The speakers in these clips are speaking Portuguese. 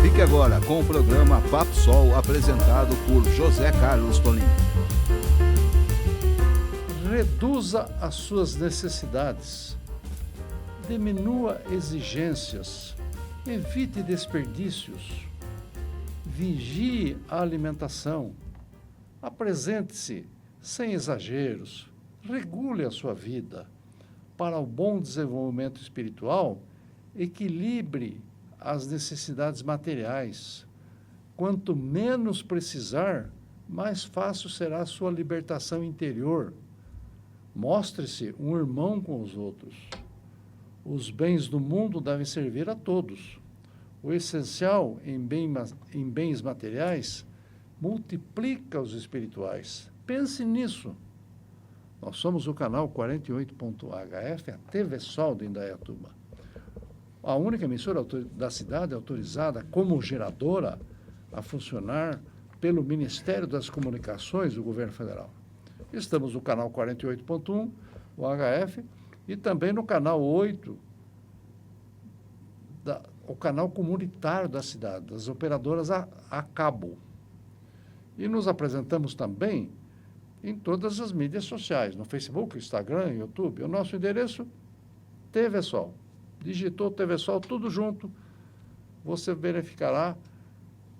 Fique agora com o programa Papo Sol, apresentado por José Carlos Tolim. Reduza as suas necessidades, diminua exigências, evite desperdícios, vigie a alimentação, apresente-se sem exageros, regule a sua vida. Para o bom desenvolvimento espiritual, equilibre as necessidades materiais. Quanto menos precisar, mais fácil será a sua libertação interior. Mostre-se um irmão com os outros. Os bens do mundo devem servir a todos. O essencial em bens materiais multiplica os espirituais. Pense nisso. Nós somos o canal 48.hf, a TV Sol de Indaiatuba. A única emissora da cidade autorizada como geradora a funcionar pelo Ministério das Comunicações do Governo Federal. Estamos no canal 48.1, o HF, e também no canal 8, o canal comunitário da cidade, das operadoras a cabo. E nos apresentamos também em todas as mídias sociais, no Facebook, Instagram, YouTube. O nosso endereço, TV Sol. Digitou TV Sol, tudo junto, você verificará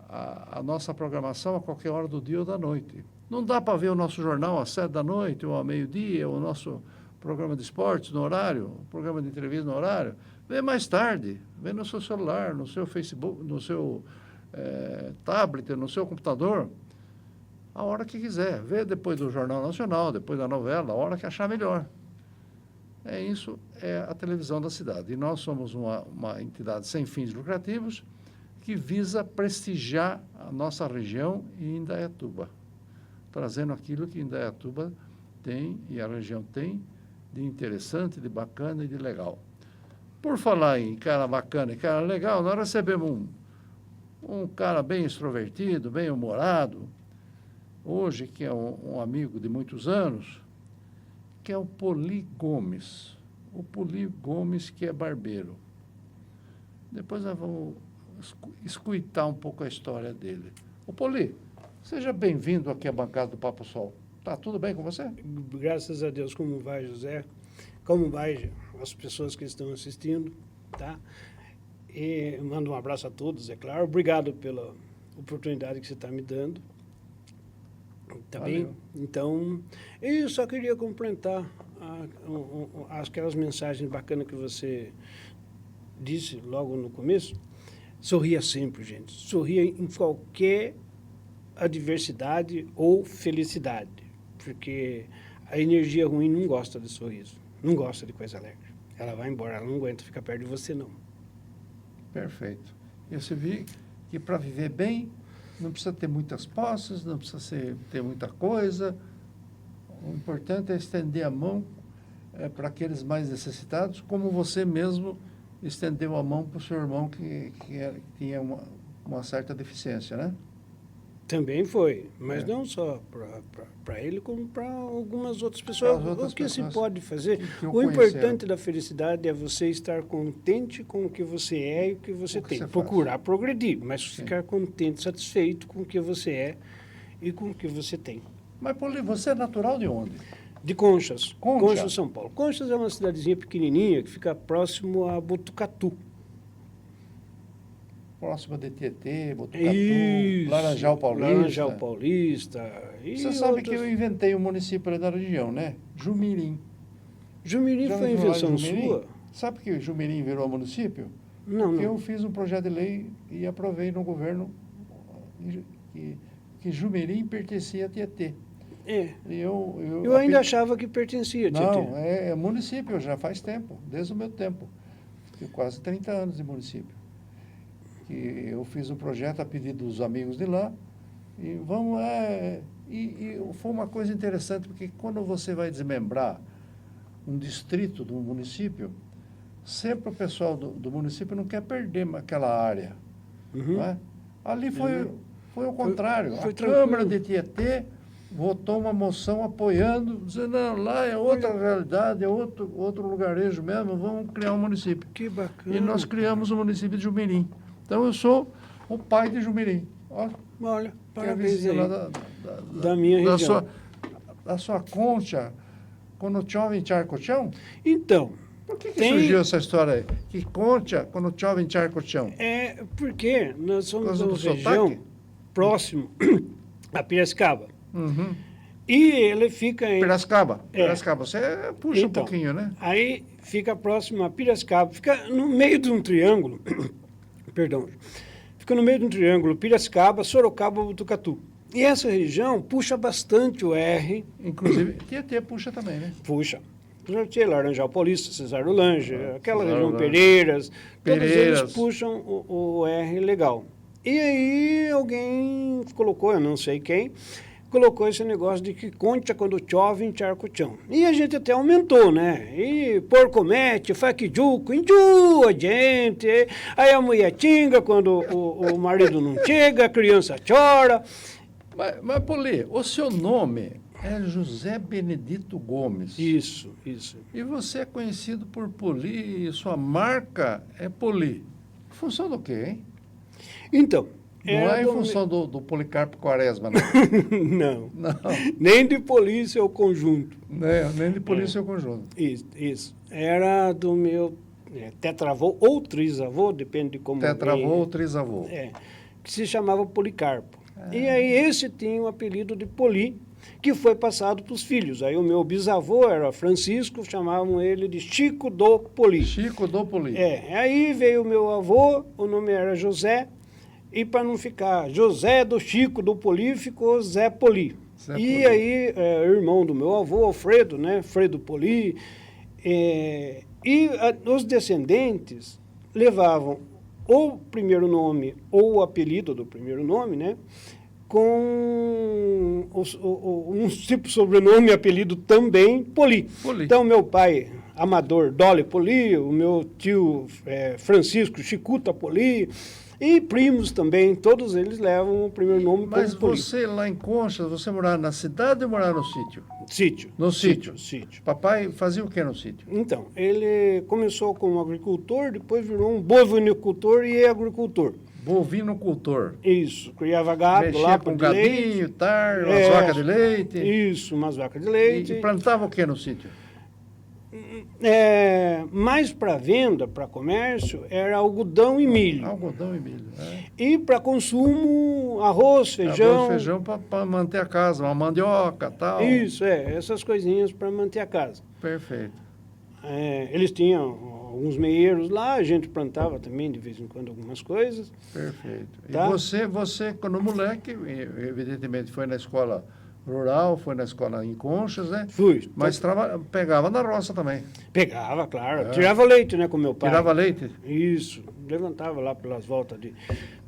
a nossa programação a qualquer hora do dia ou da noite. Não dá para ver o nosso jornal às 7 da noite ou ao meio-dia, o nosso programa de esportes no horário, o programa de entrevista no horário. Vê mais tarde, vê no seu celular, no seu Facebook, no seu tablet, no seu computador, a hora que quiser. Vê depois do Jornal Nacional, depois da novela, a hora que achar melhor. Isso é a televisão da cidade. E nós somos uma entidade sem fins lucrativos que visa prestigiar a nossa região e Indaiatuba, trazendo aquilo que Indaiatuba tem e a região tem de interessante, de bacana e de legal. Por falar em cara bacana e cara legal, nós recebemos um cara bem extrovertido, bem humorado, hoje, que é um amigo de muitos anos, que é o Poli Gomes. O Poli Gomes, que é barbeiro. Depois nós vamos escutar um pouco a história dele. O Poli, seja bem-vindo aqui à bancada do Papo Sol. Tá tudo bem com você? Graças a Deus. Como vai, José? Como vai as pessoas que estão assistindo, tá? E mando um abraço a todos, é claro. Obrigado pela oportunidade que você está me dando. Tá bem? Então, eu só queria complementar aquelas mensagens bacanas que você disse logo no começo. Sorria sempre, gente. Sorria em qualquer adversidade ou felicidade, porque a energia ruim não gosta de sorriso, não gosta de coisa alegre. Ela vai embora, ela não aguenta ficar perto de você, não. Perfeito. Eu vi que para viver bem, não precisa ter muitas posses, não precisa ter muita coisa. O importante é estender a mão para aqueles mais necessitados, como você mesmo estendeu a mão para o seu irmão que tinha uma certa deficiência, né? Também foi, mas não só para ele, como para algumas outras pessoas. O que se pode fazer? O importante da felicidade é você estar contente com o que você é e o que você tem. Procurar progredir, mas ficar contente, satisfeito com o que você é e com o que você tem. Mas, Poli, você é natural de onde? De Conchas. Conchas, São Paulo. Conchas é uma cidadezinha pequenininha que fica próximo a Botucatu. Próxima de Tietê, Botucatu, Laranjal Paulista. Laranjal Paulista. Você sabe que eu inventei um município ali da região, né? Jumirim. Jumirim foi invenção sua? Sabe que Jumirim virou município? Não, Porque não. eu fiz um projeto de lei e aprovei no governo que Jumirim pertencia a Tietê. Eu ainda achava que pertencia a Tietê. Não, é município, já faz tempo, desde o meu tempo. Tenho quase 30 anos de município. Que eu fiz um projeto a pedido dos amigos de lá, e foi uma coisa interessante, porque quando você vai desmembrar um distrito de um município, sempre o pessoal do município não quer perder aquela área. Não é? Ali foi o contrário. Foi a Câmara de Tietê votou uma moção apoiando, dizendo, não, lá é outra realidade, é outro lugarejo mesmo, vamos criar um município. Que bacana. E nós criamos o município de Jumirim. Então, eu sou o pai de Jumirim. Ó, Olha, que é parabéns vizinho aí. lá Da minha região. Da sua concha, quando chove em Charcochão? Então, Por que tem- surgiu essa história aí? Que concha quando chove em Charcochão? é porque nós Por somos causa uma do região sotaque? próximo a Piracicaba. Uhum. E ele fica em... Piracicaba. É. Piracicaba, você puxa Então, um pouquinho, né? Aí fica próximo a Piracicaba, fica no meio de um triângulo, perdão, fica no meio de um triângulo Piracicaba, Sorocaba, Botucatu. E essa região puxa bastante o R, Inclusive, Tietê puxa também, né? puxa. Tinha Laranjal Paulista, Cesário Lange, aquela Cesário região Lange. Pereiras, todos Pereiras. eles puxam o R legal. E aí alguém colocou, eu não sei quem, colocou esse negócio de que concha quando chove em Charcochão. E a gente até aumentou, né? E porco mete, faquijuco, enjua a gente. Aí a mulher tinga quando o marido não chega, a criança chora. Mas, Poli, o seu nome é José Benedito Gomes. Isso. E você é conhecido por Poli e sua marca é Poli. Em função do quê, hein? Então... Não é em função do Policarpo Quaresma, não. Não. Não, Nem de polícia ou conjunto. né? Nem de polícia ou conjunto. Isso. Era do meu tetravô ou trisavô, depende de como Tetravô alguém- ou trisavô. que se chamava Policarpo. E aí esse tinha o apelido de Poli, que foi passado para os filhos. Aí o meu bisavô era Francisco, chamavam ele de Chico do Poli. Chico do Poli. Aí veio o meu avô, o nome era José, e para não ficar José do Chico do Poli, ficou Zé Poli. Zé E Poli. aí, irmão do meu avô, Alfredo, né, Fredo Poli, os descendentes levavam ou o primeiro nome ou o apelido do primeiro nome, né, com um tipo de sobrenome e apelido também Poli. Poli. Então, meu pai, Amador Dolly Poli, o meu tio Francisco Chicuta Poli, e primos também, todos eles levam o primeiro nome Mas como Poli. você lá em Conchas, você morava na cidade ou morava no sítio? Sítio. No sítio. Sítio. Papai fazia o que no sítio? Então, ele começou como agricultor, depois virou um bovinicultor e agricultor. Bovinocultor. Isso, criava gado Mexia lá com para leite. gadinho, tar, É, as vacas de leite. Isso, umas vacas de leite. E plantava o que no sítio? Mais para venda, para comércio, era algodão e milho. Algodão e milho. Né? E para consumo, arroz, feijão. Arroz, feijão para manter a casa, uma mandioca tal. Isso, essas coisinhas para manter a casa. Perfeito. Eles tinham alguns meeiros lá, a gente plantava também de vez em quando algumas coisas. Perfeito. Tá. E você, quando moleque, evidentemente foi na escola rural, foi na escola em Conchas, né? Fui. Mas pegava na roça também. Pegava, claro. Tirava leite, né, com meu pai. Tirava leite? Isso. Levantava lá pelas voltas de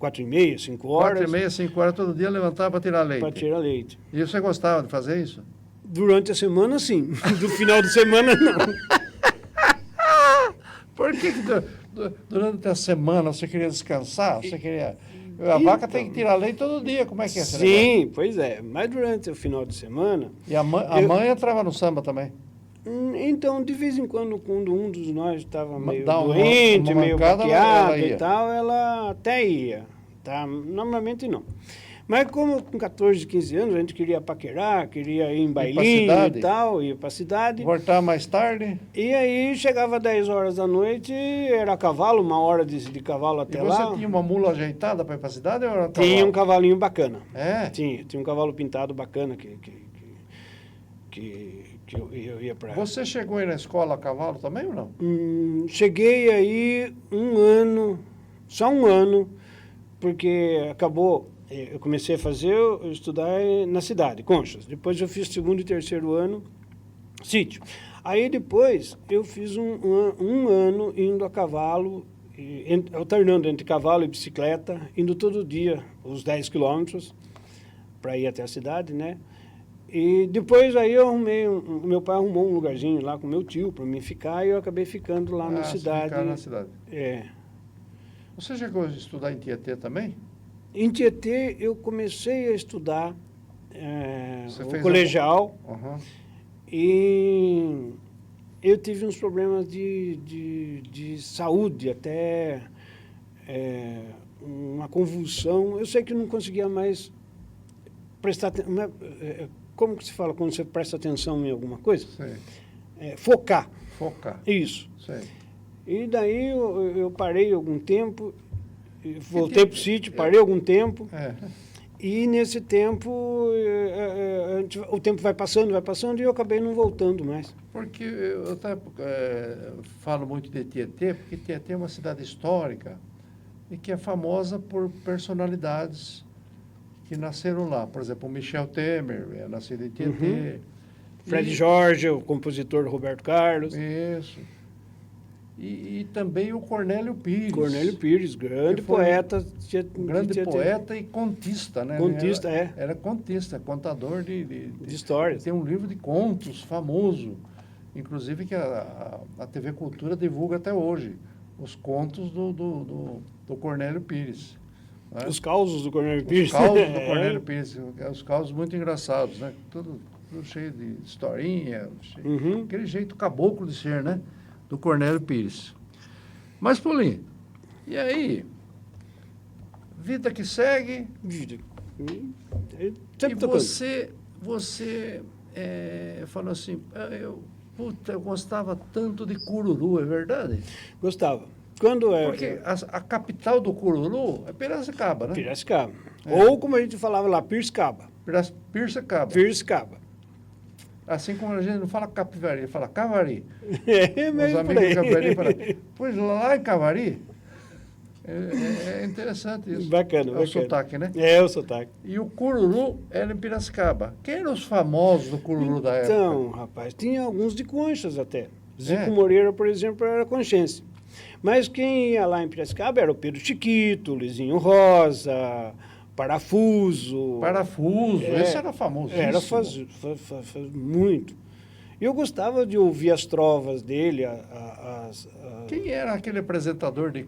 4h30, 5 horas. 4h30, 5 horas, todo dia levantava para tirar leite. Para tirar leite. E você gostava de fazer isso? Durante a semana, sim. Do final de semana, não. Por que durante a semana você queria descansar? Você queria... A vaca tem que tirar leite todo dia, como é que é esse negócio? Sim, pois é. Mas durante o final de semana... E a mãe entrava no samba também? Então, de vez em quando um dos nós estava meio Dá uma doente, meio mancada, baqueado ela ia. e tal, ela até ia. Tá? Normalmente não. Mas como com 14, 15 anos a gente queria paquerar, queria ir em bailinho cidade? e tal, ia para a cidade. Voltar mais tarde? E aí chegava 10 horas da noite, era cavalo, 1 hora de cavalo E até você lá. tinha uma mula ajeitada para ir para a cidade? Ou era Tinha um cavalo? cavalinho bacana. É? Tinha um cavalo pintado bacana que eu ia para... Você chegou aí na escola a cavalo também ou não? Cheguei aí só um ano, porque acabou, eu comecei a estudar na cidade, Conchas. Depois eu fiz 2º e 3º ano, sítio. Aí depois eu fiz um ano indo a cavalo, alternando entre cavalo e bicicleta, indo todo dia, os 10 quilômetros, para ir até a cidade, né? E depois aí eu meu pai arrumou um lugarzinho lá com meu tio para mim ficar e eu acabei ficando lá na cidade. Ficar na cidade. Você chegou a estudar em Tietê também? Em Tietê eu comecei a estudar o fez colegial Uhum. e eu tive uns problemas de saúde, até uma uma convulsão. Eu sei que não conseguia mais prestar atenção. Como que se fala quando você presta atenção em alguma coisa? Sei. Focar. Focar. Isso. Sei. E daí eu parei algum tempo, voltei para o sítio, parei algum tempo. E nesse tempo, o tempo vai passando, e eu acabei não voltando mais. Porque eu até falo muito de Tietê, porque Tietê é uma cidade histórica e que é famosa por personalidades que nasceram lá. Por exemplo, o Michel Temer é nascido em Tietê. Fred Jorge, o compositor Roberto Carlos. Isso. E também o Cornélio Pires. Cornélio Pires, grande poeta. Grande poeta e contista, né? Contista, Era contista, contador de histórias. Tem um livro de contos famoso, inclusive que a TV Cultura divulga até hoje, os contos do Cornélio Pires. Né? Os causos do Cornélio Pires. Os causos do Cornélio Pires, os causos muito engraçados, né? Tudo cheio de historinha, aquele jeito caboclo de ser, né? Do Cornélio Pires. Mas, Paulinho, e aí? Vida que segue. Vida. E você falou assim, eu gostava tanto de cururu, é verdade? Gostava. Porque a capital do cururu é Piracicaba, né? Piracicaba. Ou, como a gente falava lá, Piracicaba. Piracicaba. Piracicaba. Assim como a gente não fala Capivari, fala Cavari. Os amigos de Capivari falam, pois lá em Cavari, é interessante isso. Bacana. O sotaque, né? É o sotaque. E o cururu era em Piracicaba. Quem eram os famosos do cururu da época? Então, rapaz, tinha alguns de Conchas até. Zico Moreira, por exemplo, era conchense. Mas quem ia lá em Piracicaba era o Pedro Chiquito, Luizinho Rosa, Parafuso. Esse era famoso. Era muito. E eu gostava de ouvir as trovas dele. Quem era aquele apresentador de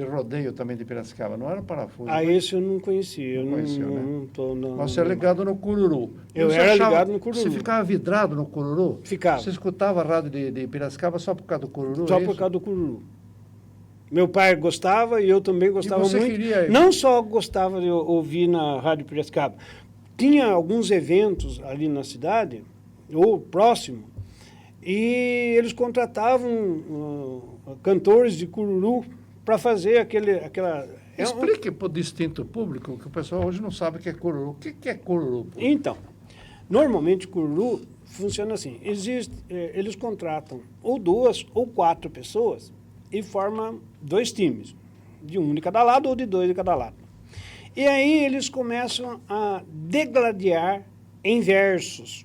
rodeio também de Piracicaba? Não era Parafuso? Esse eu não conhecia. Não conhecia, né? Não, você é ligado no cururu. Eu era ligado no cururu. Você ficava vidrado no cururu? Ficava. Você escutava a rádio de Piracicaba só por causa do cururu? Só por causa do cururu. Meu pai gostava e eu também gostava muito. Queria... Não só gostava de ouvir na Rádio Piracicaba. Tinha alguns eventos ali na cidade, ou próximo, e eles contratavam cantores de cururu para fazer aquela... Explique para o distinto público, que o pessoal hoje não sabe o que é cururu. O que é cururu? Então, normalmente cururu funciona assim. Eles contratam ou 2 ou 4 pessoas e formam 2 times, de 1 de cada lado ou de 2 de cada lado. E aí eles começam a degladiar em versos.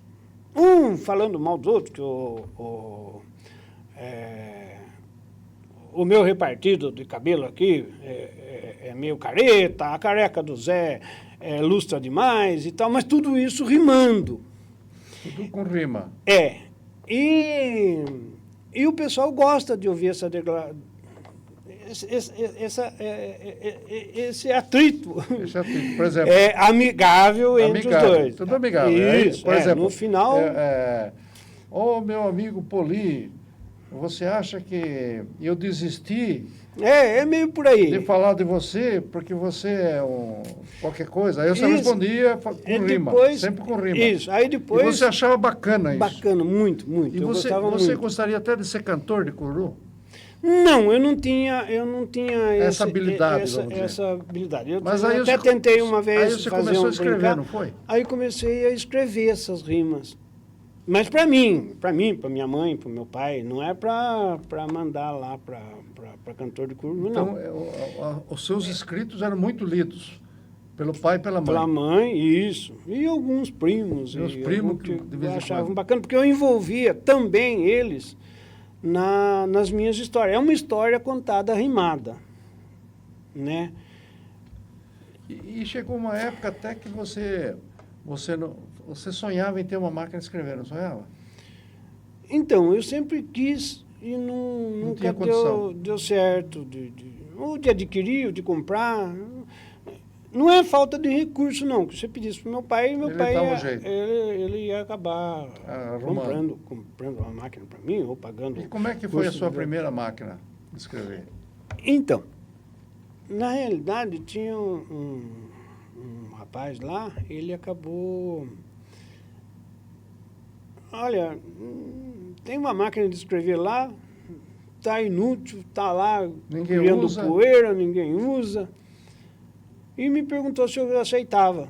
Um falando mal do outro, que o meu repartido de cabelo aqui é meio careta, a careca do Zé é lustra demais e tal, mas tudo isso rimando. Tudo com rima. E o pessoal gosta de ouvir esse atrito. Esse atrito, por exemplo. É amigável entre os dois. Tudo amigável. Isso, por exemplo, no final... meu amigo Poli, você acha que eu desisti... É meio por aí. De falar de você, porque você é qualquer coisa. Aí você respondia com rima, sempre com rima. Isso, aí depois... E você achava bacana isso? Bacana, muito, muito. E você gostaria até de ser cantor de cururu? Não, eu não tinha essa habilidade, essa habilidade. Mas eu até tentei uma vez aí você começou a escrever, não foi? Aí comecei a escrever essas rimas. Mas para mim, para minha mãe, para o meu pai, não é para mandar lá para cantor de cururu, não. Então, os seus escritos eram muito lidos pelo pai e pela mãe. Pela mãe, isso. E alguns primos. E os primos que de vez em achavam bacana, porque eu envolvia também eles nas minhas histórias. É uma história contada rimada, né? E chegou uma época até que você sonhava em ter uma máquina de escrever, não sonhava? Então, eu sempre quis e nunca deu certo. Ou de adquirir, ou de comprar. Não é falta de recurso, não. Que você pedisse para o meu pai, ele ia acabar comprando uma máquina para mim, ou pagando... E como é que foi a sua primeira máquina de escrever? Então, Na realidade, tinha um rapaz lá, ele acabou... Olha, tem uma máquina de escrever lá, está inútil, está lá criando poeira, ninguém usa. E me perguntou se eu aceitava.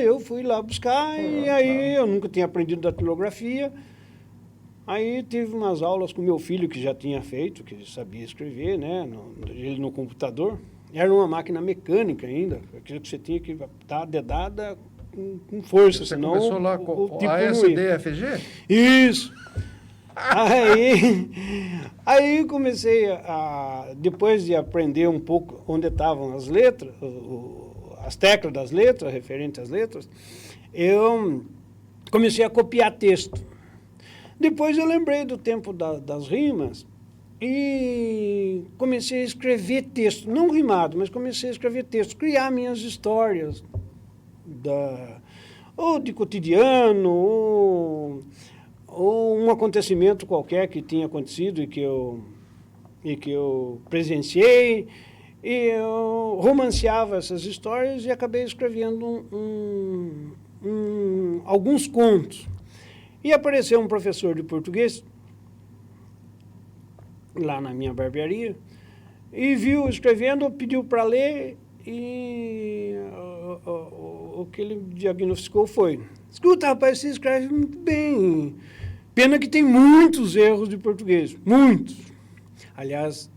Eu fui lá buscar e aí eu nunca tinha aprendido datilografia. Aí tive umas aulas com meu filho que já tinha feito, que sabia escrever, né? Ele no computador. Era uma máquina mecânica ainda, aquilo que você tinha que dar dedada com força, você senão começou lá com o tipo ASDFG? Isso! Aí comecei depois de aprender um pouco onde estavam as letras, as teclas das letras, referentes às letras, eu comecei a copiar texto. Depois eu lembrei do tempo das rimas e comecei a escrever texto, não rimado, mas comecei a escrever texto, criar minhas histórias, ou de cotidiano, ou um acontecimento qualquer que tinha acontecido e que eu presenciei, e eu romanceava essas histórias e acabei escrevendo alguns contos. E apareceu um professor de português lá na minha barbearia e viu escrevendo, pediu para ler e o que ele diagnosticou foi: escuta, rapaz, você escreve muito bem, pena que tem muitos erros de português, muitos. Aliás,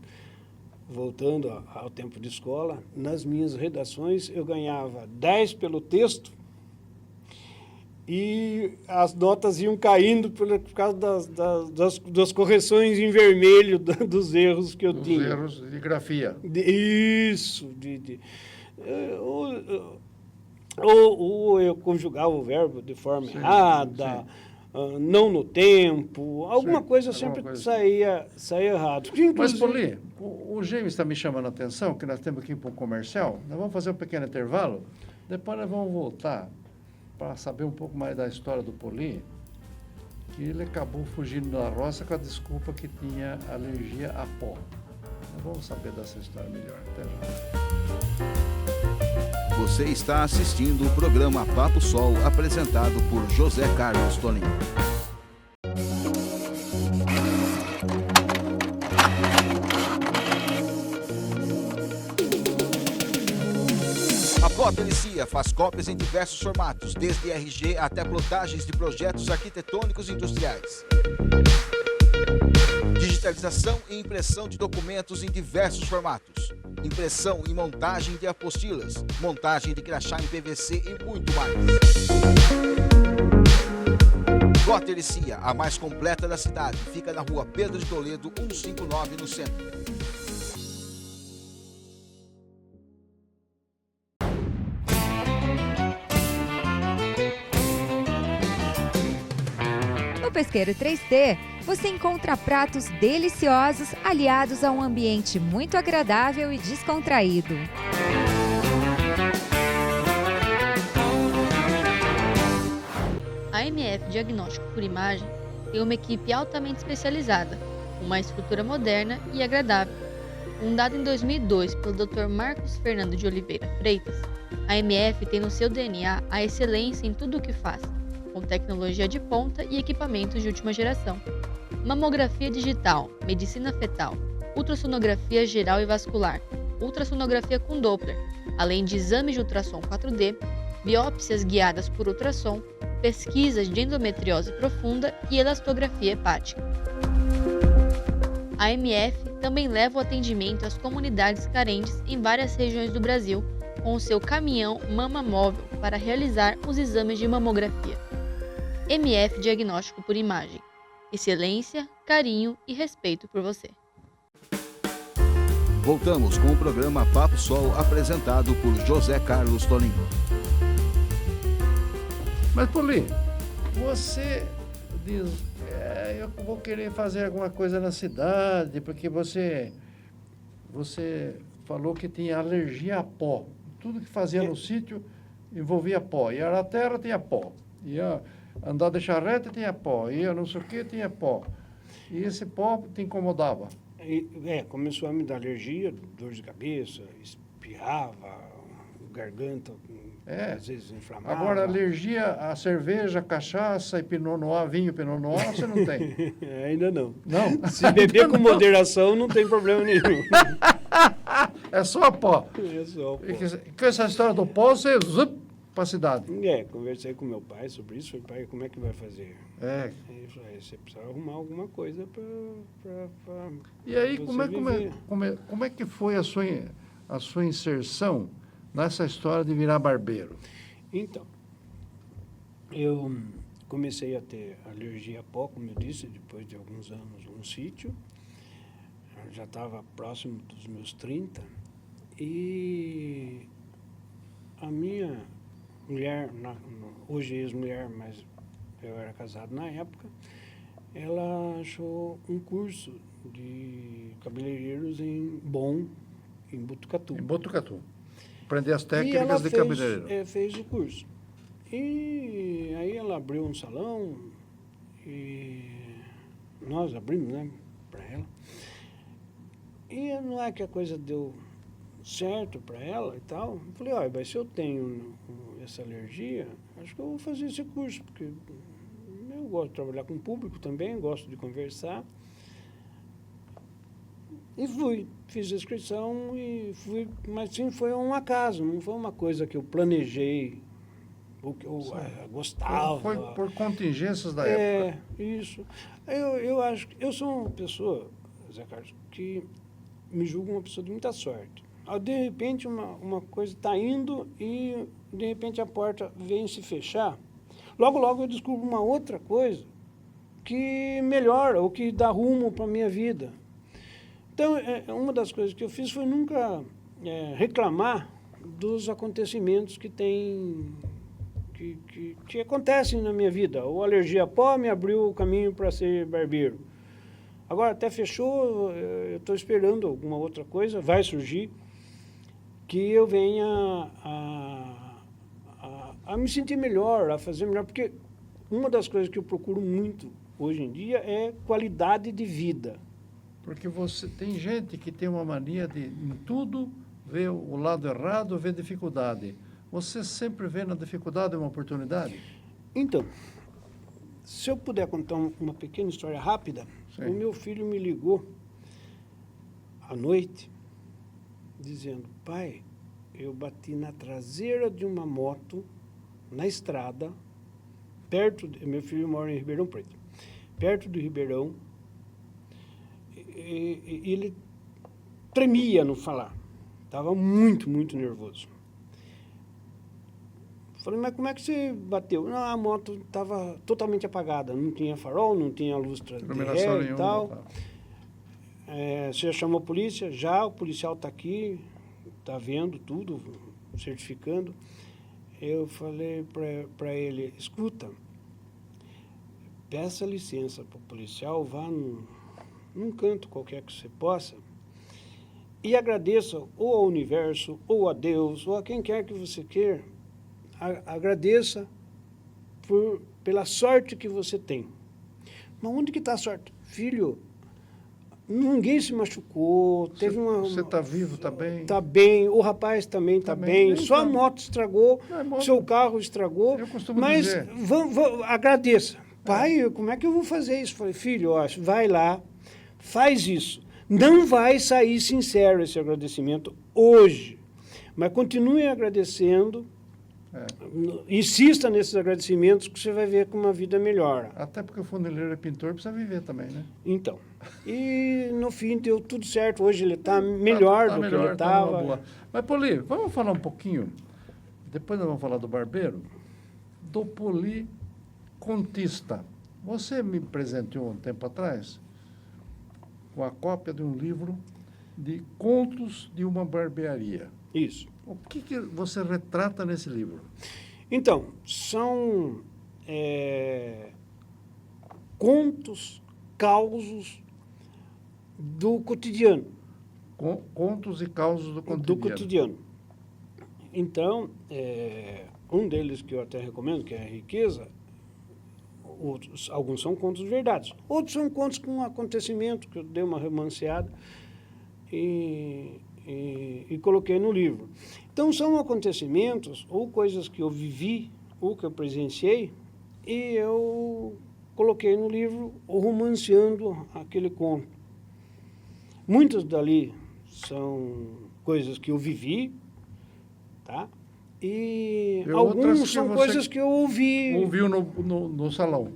voltando ao tempo de escola, nas minhas redações eu ganhava 10 pelo texto e as notas iam caindo por causa das correções em vermelho dos erros que eu tinha. Dos erros de grafia. Isso. Ou eu conjugava o verbo de forma errada, não no tempo, alguma coisa sempre saía errado. Mas, Poli, o James está me chamando a atenção, que nós temos que ir para um comercial. Nós vamos fazer um pequeno intervalo, depois nós vamos voltar para saber um pouco mais da história do Poli, que ele acabou fugindo da roça com a desculpa que tinha alergia a pó. Nós vamos saber dessa história melhor. Até já. Você está assistindo o programa Papo Sol, apresentado por José Carlos Tolim. A Plot Elicia faz cópias em diversos formatos, desde RG até plotagens de projetos arquitetônicos e industriais. Digitalização e impressão de documentos em diversos formatos. Impressão e montagem de apostilas, montagem de crachá em PVC e muito mais. Plot Elicia, a mais completa da cidade, fica na rua Pedro de Toledo, 159, no centro. No Pesqueiro 3T, você encontra pratos deliciosos aliados a um ambiente muito agradável e descontraído. A MF Diagnóstico por Imagem tem uma equipe altamente especializada, com uma estrutura moderna e agradável. Fundada em 2002 pelo Dr. Marcos Fernando de Oliveira Freitas, a MF tem no seu DNA a excelência em tudo o que faz, com tecnologia de ponta e equipamentos de última geração. Mamografia digital, medicina fetal, ultrassonografia geral e vascular, ultrassonografia com Doppler, além de exames de ultrassom 4D, biópsias guiadas por ultrassom, pesquisas de endometriose profunda e elastografia hepática. A MF também leva o atendimento às comunidades carentes em várias regiões do Brasil, com o seu caminhão Mama Móvel para realizar os exames de mamografia. MF Diagnóstico por Imagem. Excelência, carinho e respeito por você. Voltamos com o programa Papo Sol, apresentado por José Carlos Tolim. Mas, Poli, você diz, eu vou querer fazer alguma coisa na cidade, porque você falou que tinha alergia a pó. Tudo que fazia no sítio envolvia pó. Ia na terra, tinha pó. Ia andar de charrete, tinha pó. Ia não sei o que, tinha pó. E esse pó te incomodava. Começou a me dar alergia, dor de cabeça, espirrava, garganta, às vezes inflamava. Agora, alergia à cerveja, cachaça e Pinot Noir, vinho Pinot Noir, você não tem? Ainda não. Não? Se beber com moderação, não tem problema nenhum. É só pó. É só, pô. E com essa história do pó, você para a cidade. Conversei com meu pai sobre isso. Falei, pai, como é que vai fazer? Ele falou, você precisa arrumar alguma coisa para E aí, você como é que foi a sua inserção nessa história de virar barbeiro? Então, eu comecei a ter alergia a pó, como eu disse, depois de alguns anos num sítio. Eu já estava próximo dos meus 30. E a minha mulher, hoje ex-mulher, mas eu era casado na época, ela achou um curso de cabeleireiros em Botucatu. Em Botucatu. Aprender as E técnicas ela de cabeleireiro. fez o curso. E aí ela abriu um salão e nós abrimos, né, para ela. E não é que a coisa deu certo para ela e tal. Eu falei, olha, mas se eu tenho essa alergia, acho que eu vou fazer esse curso, porque eu gosto de trabalhar com o público também, gosto de conversar. E fiz a inscrição e fui, mas sim, foi um acaso, não foi uma coisa que eu planejei, ou que eu gostava. Foi por contingências da época. Isso. Eu acho que eu sou uma pessoa, Zé Carlos, que me julgo uma pessoa de muita sorte. De repente, uma coisa está indo e, de repente, a porta vem se fechar. Logo, logo, eu descubro uma outra coisa que melhora, ou que dá rumo para a minha vida. Então, uma das coisas que eu fiz foi nunca reclamar dos acontecimentos que acontecem na minha vida. O alergia a pó me abriu o caminho para ser barbeiro. Agora até fechou, eu estou esperando alguma outra coisa, vai surgir, que eu venha a me sentir melhor, a fazer melhor, porque uma das coisas que eu procuro muito hoje em dia é qualidade de vida. Porque você tem gente que tem uma mania de, em tudo, ver o lado errado, ver dificuldade. Você sempre vê na dificuldade uma oportunidade? Então, se eu puder contar uma pequena história rápida, Sim. O meu filho me ligou à noite, dizendo, pai, eu bati na traseira de uma moto, na estrada, meu filho mora em Ribeirão Preto, perto do Ribeirão, e ele tremia no falar, estava muito, muito nervoso. Falei, mas como é que você bateu? Não, a moto estava totalmente apagada, não tinha farol, não tinha luz de ré e tal. Você já chamou a polícia? Já, o policial está aqui, está vendo tudo, certificando. Eu falei para ele, escuta, peça licença para o policial, vá num canto qualquer que você possa e agradeça ou ao universo, ou a Deus, ou a quem quer que você queira, agradeça pela sorte que você tem. Mas onde que está a sorte? Filho, ninguém se machucou, teve uma... Você está vivo, está bem? Está bem, o rapaz também está bem, só a moto estragou, seu carro estragou, eu costumo mas dizer. agradeça. Pai, como é que eu vou fazer isso? Falei, filho, vai lá, faz isso. Não vai sair sincero esse agradecimento hoje, mas continue agradecendo, insista nesses agradecimentos que você vai ver que uma vida melhora. Até porque o fundileiro é pintor, precisa viver também, né? Então, e no fim deu tudo certo. Hoje ele está melhor do que ele estava. Mas, Poli, vamos falar um pouquinho, depois nós vamos falar do barbeiro, do Poli Contista. Você me presenteou um tempo atrás com a cópia de um livro de Contos de uma Barbearia. Isso. O que você retrata nesse livro? Então, são contos, causos do cotidiano. Contos e causos do cotidiano. Do cotidiano. Então, um deles que eu até recomendo, que é a Riqueza, alguns são contos verdadeiros, outros são contos com um acontecimento que eu dei uma romanceada e coloquei no livro. Então, são acontecimentos ou coisas que eu vivi ou que eu presenciei e eu coloquei no livro romanceando aquele conto. Muitas dali são coisas que eu vivi, tá? E alguns são coisas que eu ouvi. Ouviu no salão.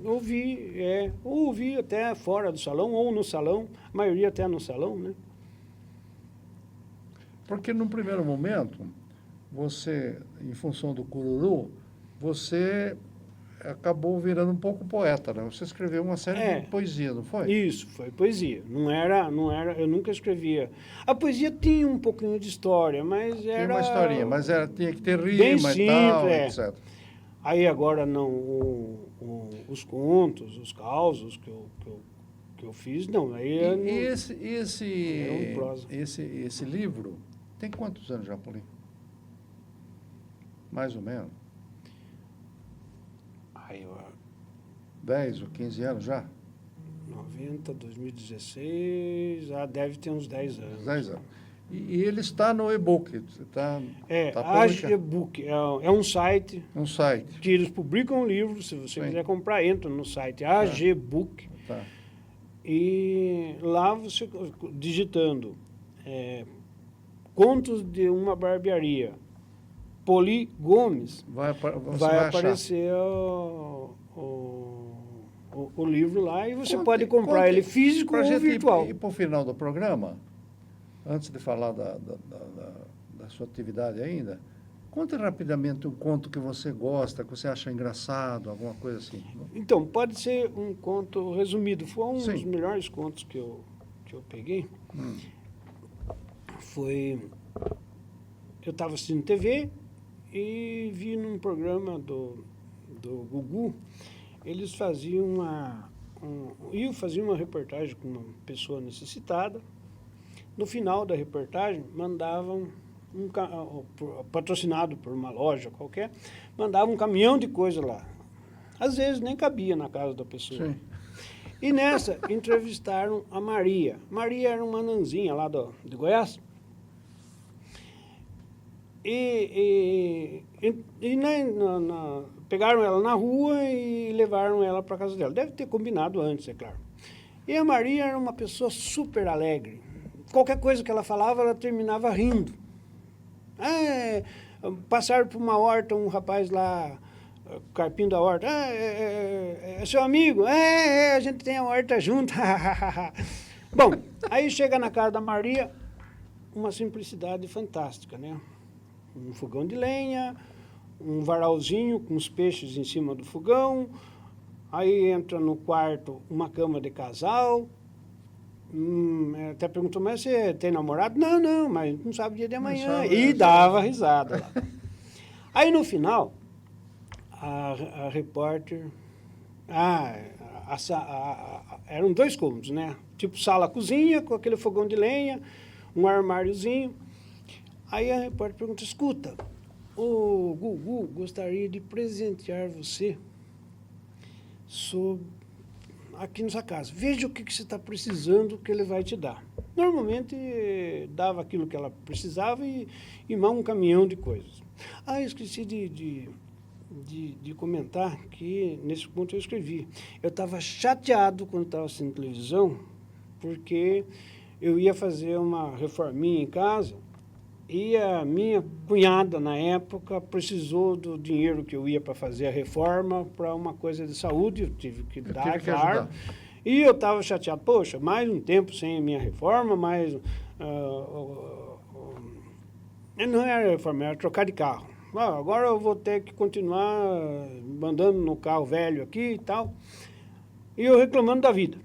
Ouvi até fora do salão ou no salão, a maioria até no salão, né? Porque, num primeiro momento, você, em função do cururu, você acabou virando um pouco poeta, né? Você escreveu uma série de poesia, não foi? Isso, foi poesia. Não era, eu nunca escrevia. A poesia tinha um pouquinho de história, mas era... Tinha uma historinha, mas tinha que ter bem rima simples, e tal, etc. Aí agora não, os contos, os causos que eu fiz, não. Aí esse livro tem quantos anos já, Paulinho? Mais ou menos? 10 ou 15 anos já? 90, 2016, já deve ter uns 10 anos. 10 anos. E ele está no e-book. Tá AG-Book é um site. Um site. Que eles publicam livros. Se você quiser comprar, entra no site AG-Book. Tá. E lá você, digitando Contos de uma Barbearia, Poli Gomes, vai aparecer o livro lá e você pode comprar ele físico ou virtual. E para o final do programa, antes de falar da sua atividade ainda, conte rapidamente um conto que você gosta, que você acha engraçado, alguma coisa assim. Então, pode ser um conto resumido. Foi um dos melhores contos que eu peguei. Eu estava assistindo TV e vi num programa do Gugu, eles faziam uma reportagem com uma pessoa necessitada. No final da reportagem, mandavam, patrocinado por uma loja qualquer, mandavam um caminhão de coisa lá. Às vezes nem cabia na casa da pessoa. Sim. E nessa, entrevistaram a Maria. Maria era uma nanzinha lá de Goiás. Pegaram ela na rua e levaram ela para a casa dela. Deve ter combinado antes, é claro. E a Maria era uma pessoa super alegre. Qualquer coisa que ela falava, ela terminava rindo. Passaram por uma horta, um rapaz lá, carpindo a horta. É seu amigo? A gente tem a horta junto. Bom, aí chega na casa da Maria, uma simplicidade fantástica, né? Um fogão de lenha, um varalzinho com os peixes em cima do fogão, aí entra no quarto uma cama de casal, até perguntou, mas você tem namorado? Não, mas não sabe o dia de amanhã. E dava risada lá. Aí no final, a repórter, eram 2 cômodos, né? Tipo sala-cozinha, com aquele fogão de lenha, um armáriozinho. Aí a repórter pergunta, escuta, o Gugu gostaria de presentear você aqui na sua casa. Veja o que você está precisando que ele vai te dar. Normalmente dava aquilo que ela precisava e mais um caminhão de coisas. Eu esqueci de comentar que nesse ponto eu escrevi. Eu estava chateado quando estava assistindo televisão, porque eu ia fazer uma reforminha em casa. E a minha cunhada, na época, precisou do dinheiro que eu ia para fazer a reforma para uma coisa de saúde, eu tive que dar, claro. E eu estava chateado, poxa, mais um tempo sem a minha reforma, não era reforma, era trocar de carro. Agora eu vou ter que continuar andando no carro velho aqui e tal. E eu reclamando da vida,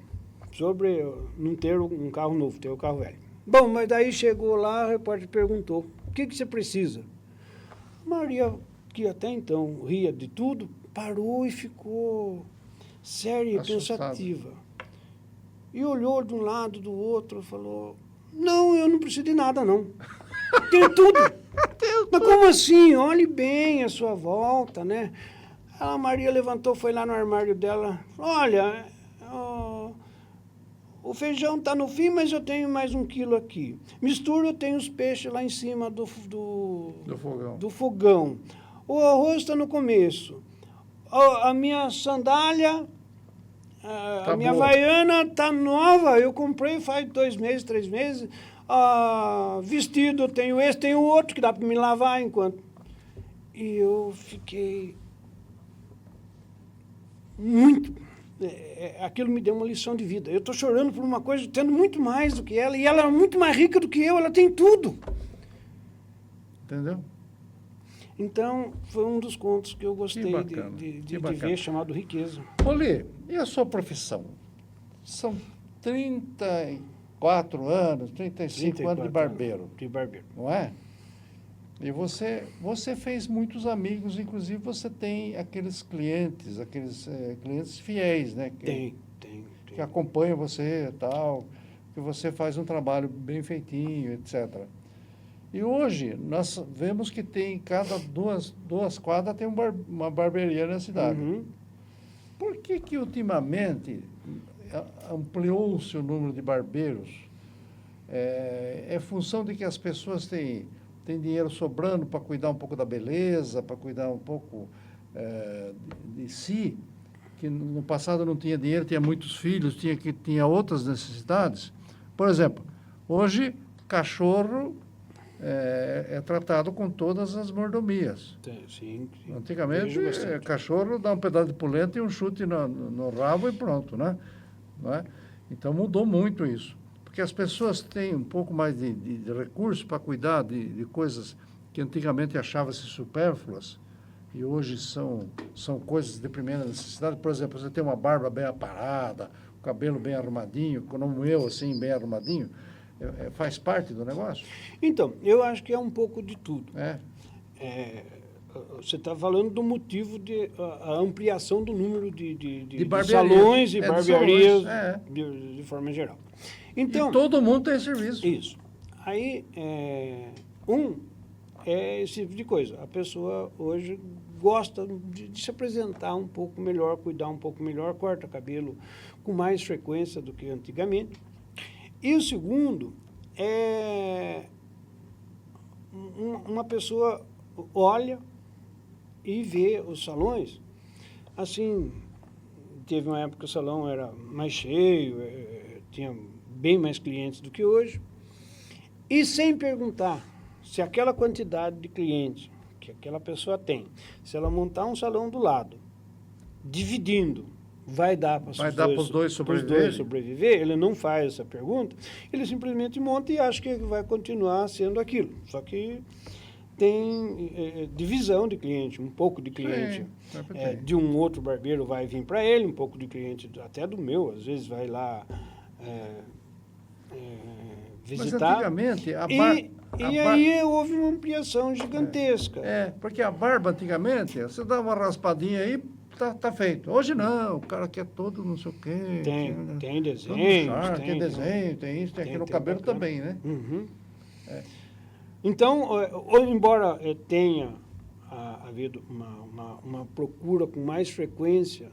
sobre não ter um carro novo, ter um carro velho. Bom, mas daí chegou lá, a repórter perguntou, o que você precisa? Maria, que até então ria de tudo, parou e ficou séria e pensativa. E olhou de um lado, do outro, e falou, não, eu não preciso de nada, não. Tenho tudo. Mas como assim? Olhe bem a sua volta, né? A Maria levantou, foi lá no armário dela. Olha, o feijão está no fim, mas eu tenho mais 1 quilo aqui. Mistura, eu tenho os peixes lá em cima do fogão. O arroz está no começo. A minha sandália, a minha havaiana está nova. Eu comprei faz 2 meses, 3 meses. Vestido, eu tenho esse, tenho outro que dá para me lavar enquanto... E eu fiquei muito... aquilo me deu uma lição de vida. Eu estou chorando por uma coisa, tendo muito mais do que ela, e ela é muito mais rica do que eu, ela tem tudo. Entendeu? Então, foi um dos contos que eu gostei de ver, chamado Riqueza. Poli, e a sua profissão? São 34 anos, 35 anos de barbeiro. De barbeiro. Não é? E você fez muitos amigos, inclusive você tem aqueles clientes fiéis, né? Tem. Que acompanham você e tal, que você faz um trabalho bem feitinho, etc. E hoje nós vemos que tem cada duas quadras tem uma barbearia na cidade. Uhum. Por que ultimamente ampliou-se o número de barbeiros? É função de que as pessoas têm dinheiro sobrando para cuidar um pouco da beleza, para cuidar um pouco de si, que no passado não tinha dinheiro, tinha muitos filhos, tinha outras necessidades. Por exemplo, hoje cachorro é tratado com todas as mordomias. Sim. Antigamente, cachorro dá um pedaço de polenta e um chute no rabo e pronto, né? Não é? Então mudou muito isso. Porque as pessoas têm um pouco mais de recursos para cuidar de coisas que antigamente achavam-se supérfluas e hoje são coisas de primeira necessidade. Por exemplo, você tem uma barba bem aparada, o cabelo bem arrumadinho, como o meu, assim, bem arrumadinho, faz parte do negócio? Então, eu acho que é um pouco de tudo. Você está falando do motivo de a ampliação do número de salões e barbearias de forma geral. Então, e todo mundo tem serviço. Isso. Aí, é esse tipo de coisa. A pessoa hoje gosta de se apresentar um pouco melhor, cuidar um pouco melhor, corta cabelo com mais frequência do que antigamente. E o segundo é uma pessoa olha e vê os salões. Assim, teve uma época que o salão era mais cheio, tinha bem mais clientes do que hoje, e sem perguntar se aquela quantidade de clientes que aquela pessoa tem, se ela montar um salão do lado, dividindo, vai dar para os dois sobreviver, ele não faz essa pergunta, ele simplesmente monta e acha que vai continuar sendo aquilo. Só que tem divisão de cliente, um pouco de cliente de um outro barbeiro vai vir para ele, um pouco de cliente até do meu, às vezes vai lá visitar. Mas antigamente, aí houve uma ampliação gigantesca. Porque a barba antigamente, você dá uma raspadinha aí, tá feito. Hoje não, o cara quer todo não sei o quê. Tem desenho. Tem desenho, tem isso, tem aquilo. No cabelo bacana. Também, né? Uhum. Então, embora tenha havido uma procura com mais frequência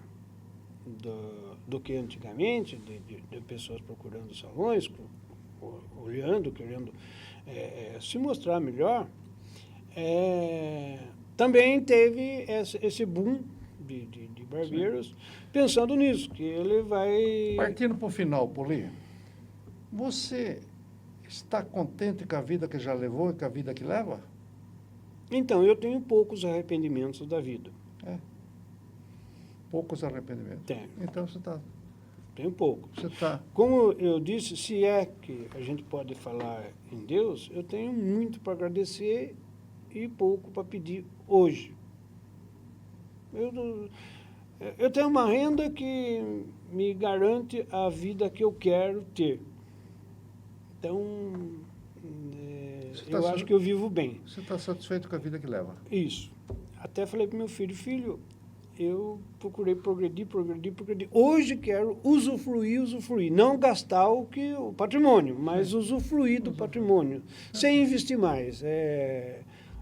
do que antigamente, de pessoas procurando salões, olhando, querendo se mostrar melhor, também teve esse boom de barbeiros pensando nisso, que ele vai... Partindo para o final, Poli, você está contente com a vida que já levou e com a vida que leva? Então, eu tenho poucos arrependimentos da vida. Poucos arrependimentos? Tenho. Então você está... Tenho poucos. Você está... Como eu disse, se é que a gente pode falar em Deus, eu tenho muito para agradecer e pouco para pedir hoje. Eu tenho uma renda que me garante a vida que eu quero ter. Então, eu acho que eu vivo bem. Você está satisfeito com a vida que leva? Isso. Até falei para meu filho, eu procurei progredir. Hoje quero usufruir. Não gastar o patrimônio, mas usufruir do patrimônio, sem investir mais.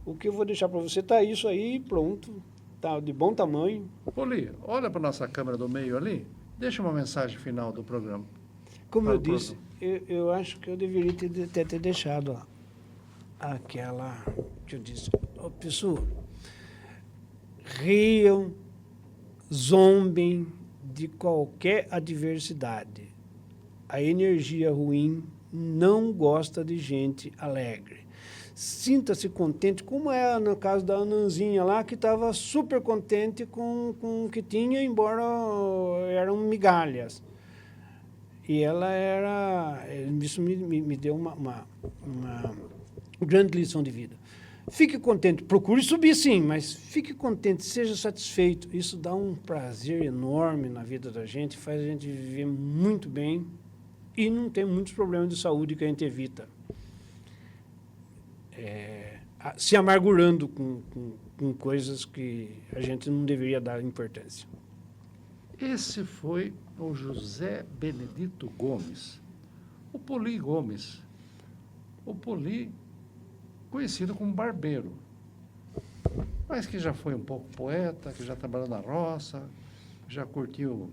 O que eu vou deixar para você está isso aí, pronto. tá de bom tamanho. Poli, olha para nossa câmera do meio ali, deixa uma mensagem final do programa. Como Para eu o disse, eu acho que eu deveria ter deixado aquela que eu disse. Ô, pessoal, riam, zombem de qualquer adversidade. A energia ruim não gosta de gente alegre. Sinta-se contente, como é no caso da Ananzinha lá, que estava super contente com o que tinha, embora eram migalhas. E ela era... Isso me deu uma grande lição de vida. Fique contente, procure subir sim, mas fique contente, seja satisfeito. Isso dá um prazer enorme na vida da gente, faz a gente viver muito bem e não tem muitos problemas de saúde que a gente evita. Se amargurando com coisas que a gente não deveria dar importância. Esse foi o José Benedito Gomes, o Poli Gomes. O Poli, conhecido como barbeiro, mas que já foi um pouco poeta, que já trabalhou na roça, já curtiu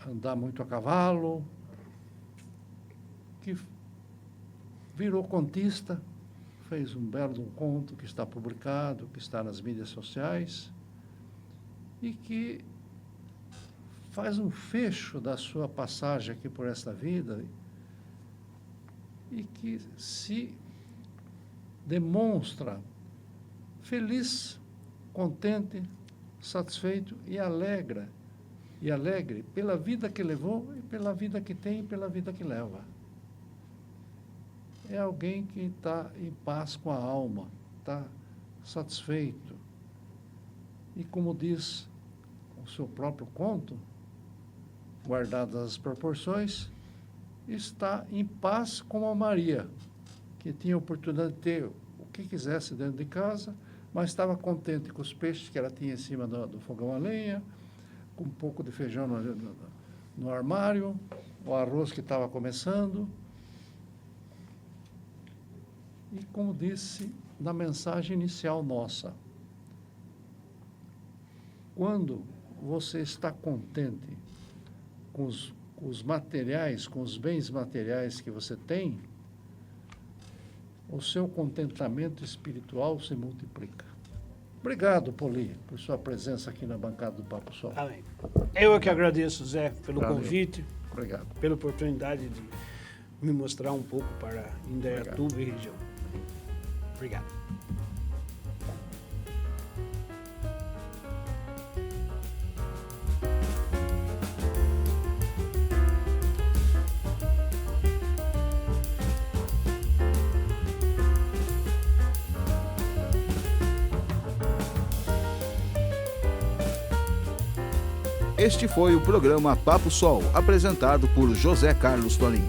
andar muito a cavalo, que virou contista, fez um belo conto que está publicado, que está nas mídias sociais, e que faz um fecho da sua passagem aqui por esta vida e que se demonstra feliz, contente, satisfeito e alegre pela vida que levou e pela vida que tem e pela vida que leva. É alguém que está em paz com a alma, está satisfeito. E como diz o seu próprio conto, guardadas as proporções, está em paz como a Maria, que tinha a oportunidade de ter o que quisesse dentro de casa, mas estava contente com os peixes que ela tinha em cima do fogão a lenha, com um pouco de feijão no armário, o arroz que estava começando. E como disse na mensagem inicial nossa, quando você está contente com os materiais, com os bens materiais que você tem, o seu contentamento espiritual se multiplica. Obrigado, Poli, por sua presença aqui na bancada do Papo Sol. Amém. Eu é que agradeço, Zé, pelo Valeu. convite, Obrigado. pela oportunidade de me mostrar um pouco para Indaiatuba e região. Obrigado. Este foi o programa Papo Sol, apresentado por José Carlos Tolim.